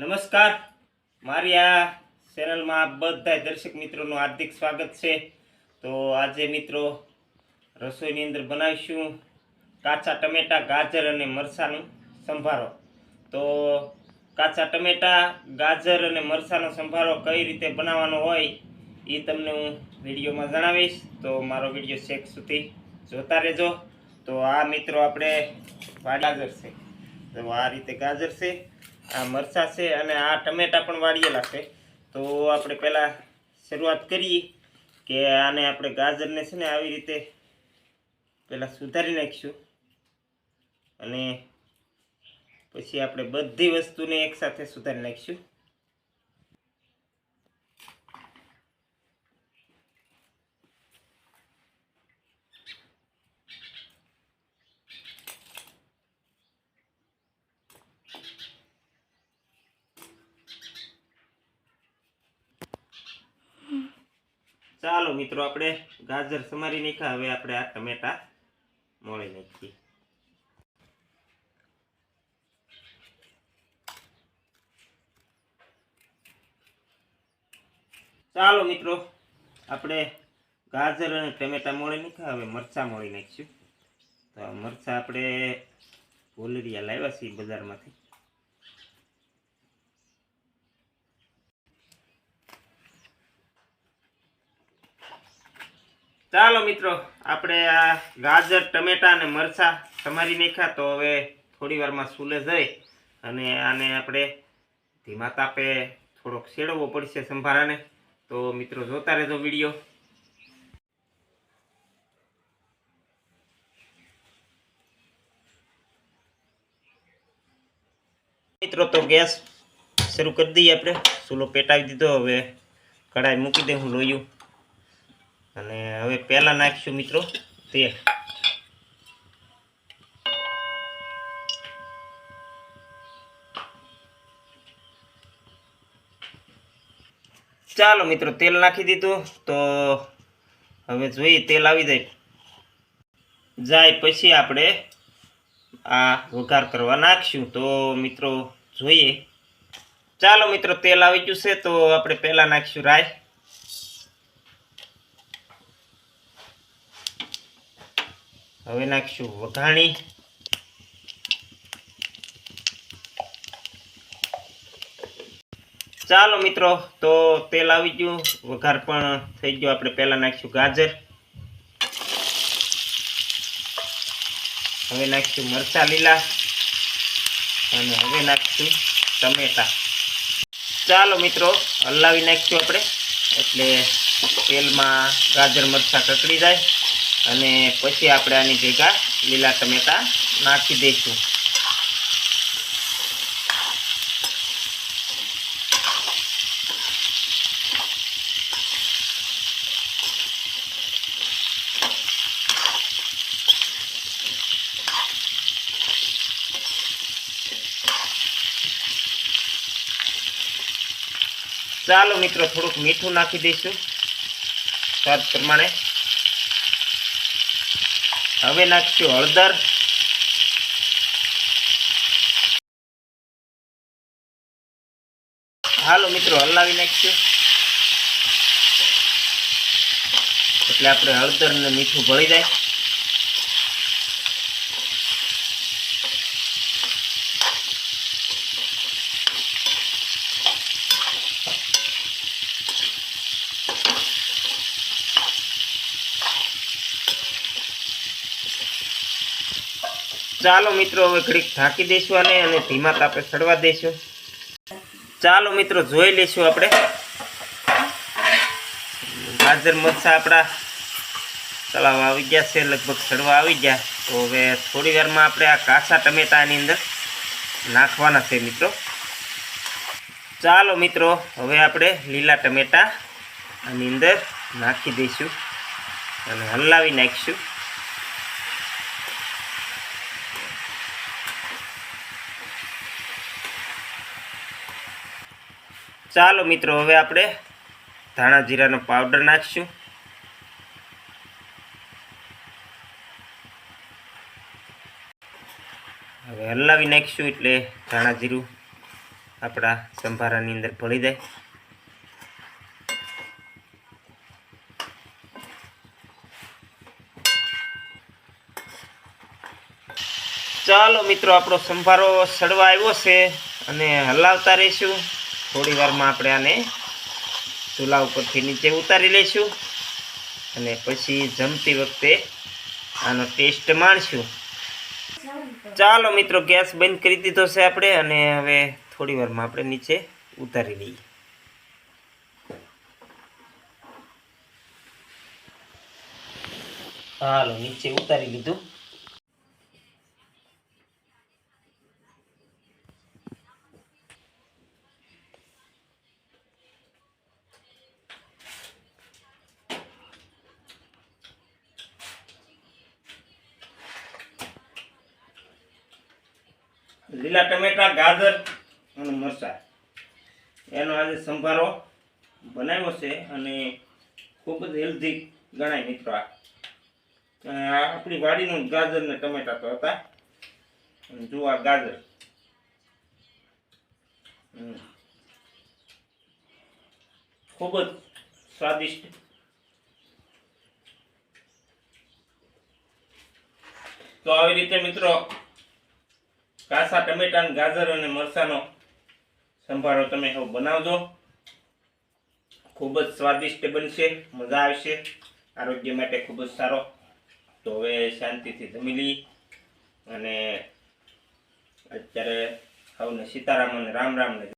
નમસ્કાર, મારી આ ચેનલમાં બધા દર્શક મિત્રોનું હાર્દિક સ્વાગત છે। તો આજે મિત્રો રસોઈની અંદર બનાવીશું કાચા ટમેટા, ગાજર અને મરચાંનો સંભારો। તો કાચા ટમેટા, ગાજર અને મરચાંનો સંભારો કઈ રીતે બનાવવાનો હોય એ તમને હું વિડીયોમાં જણાવીશ। તો મારો વિડીયો છેક સુધી જોતા રહેજો। તો આ મિત્રો આપણે ગાજર છે, તો આ રીતે ગાજર છે, આ મરચાં છે અને આ ટમેટા પણ વાળીએલા છે। તો આપણે પહેલાં શરૂઆત કરીએ કે આને આપણે ગાજરને છે ને આવી રીતે પહેલાં સુધારી નાખીશું અને પછી આપણે બધી વસ્તુને એકસાથે સુધારી નાખીશું। ચાલો મિત્રો, આપણે ગાજર સમારી નાખ્યા, હવે આપણે આ ટમેટા મોળી નાખીએ। ચાલો મિત્રો, આપણે ગાજર અને ટમેટા મોળી નાખ્યા, હવે મરચાં મોળી નાખીશું। તો મરચાં આપણે ભૂલરિયા લાવ્યા છીએ બજારમાંથી। ચાલો મિત્રો, આપણે આ ગાજર, ટમેટા અને મરચાં સમારી નાખ્યા। તો હવે થોડી વારમાં ચૂલે જઈ અને આને આપણે ધીમા તાપે થોડોક શેડવવો પડશે સંભારાને। તો મિત્રો જોતા રહેજો વિડીયો। મિત્રો તો ગેસ શરૂ કરી દઈએ, આપણે ચૂલો પેટાવી દીધો। હવે કઢાઈ મૂકી દે હું લોયું અને હવે પહેલા નાખીશું મિત્રો તેલ। ચાલો મિત્રો, તેલ નાખી દીધું। તો હવે જોઈએ તેલ આવી જાય પછી આપણે આ વઘાર કરવા નાખશું। તો મિત્રો જોઈએ। ચાલો મિત્રો, તેલ આવી ગયું છે, તો આપણે પહેલા નાખીશું રાઈ, હવે નાખીશું વઘાણી, ચાલો મિત્રો, તો તેલ આવી ગયું, વઘાર પણ થઈ ગયો। આપણે પહેલા નાખીશું ગાજર, હવે નાખીશું મરચાં લીલા અને હવે નાખીશું ટમેટા। ચાલો મિત્રો, હલાવી નાખીશું આપણે, એટલે તેલમાં ગાજર મરચાં કકડી જાય અને પછી આપણે આની ભેગા લીલા ટમેટા નાખી દઈશું। ચાલો મિત્રો, થોડુંક મીઠું નાખી દઈશું સ્વાદ પ્રમાણે। હવે નાખીશું હળદર, હાલો મિત્રો હલાવી નાખીશું, એટલે આપણે હળદર ને મીઠું ભળી જાય। ચાલો મિત્રો, હવે ઘડીક ઢાંકી દઈશું આને અને ધીમા તાપે સડવા દઈશું। ચાલો મિત્રો, જોઈ લઈશું આપણે ગાજર મરચાં આપણા તળાવ આવી ગયા છે, લગભગ સડવા આવી ગયા। તો હવે થોડી વારમાં આપણે આ કાચા ટમેટાની અંદર નાખવાના છે મિત્રો। ચાલો મિત્રો, હવે આપણે લીલા ટમેટા આની અંદર નાખી દઈશું અને હલાવી નાખીશું। ચાલો મિત્રો, હવે આપણે ધાણા જીરાનો પાવડર નાખીશું, હવે હલાવી નાખીશું એટલે ધાણા જીરું આપણા સંભારાની અંદર ભળી જાય. ચાલો મિત્રો, આપણો સંભારો સડવા આવ્યો છે અને હલાવતા રહીશું. થોડી વારમાં આપણે આને ચૂલા ઉપરથી નીચે ઉતારી લઈશું અને પછી જમતી વખતે આનો ટેસ્ટ માણશું. ચાલો મિત્રો, ગેસ બંધ કરી દીધો છે આપણે અને હવે થોડી વારમાં આપણે નીચે ઉતારી લઈએ. હાલો, નીચે ઉતારી લીધું. લીલા ટમેટા, ગાજર અને મરચાં એનો આજે સંભારો બનાવ્યો છે અને ખૂબ જ હેલ્ધી ગણાય મિત્રો. આ આપણી વાડીનું ગાજર ને ટમેટા તો હતા. જો આ ગાજર ખૂબ જ સ્વાદિષ્ટ. તો આવી રીતે મિત્રો કાચા ટમેટા, ગાજર અને મરચાંનો સંભારો તમે હવે બનાવજો. ખૂબ જ સ્વાદિષ્ટ બનશે, મજા આવશે, આરોગ્ય માટે ખૂબ જ સારો. તો હવે શાંતિથી જમી લઈ અને અત્યારે સૌને સીતારામ અને રામ રામ.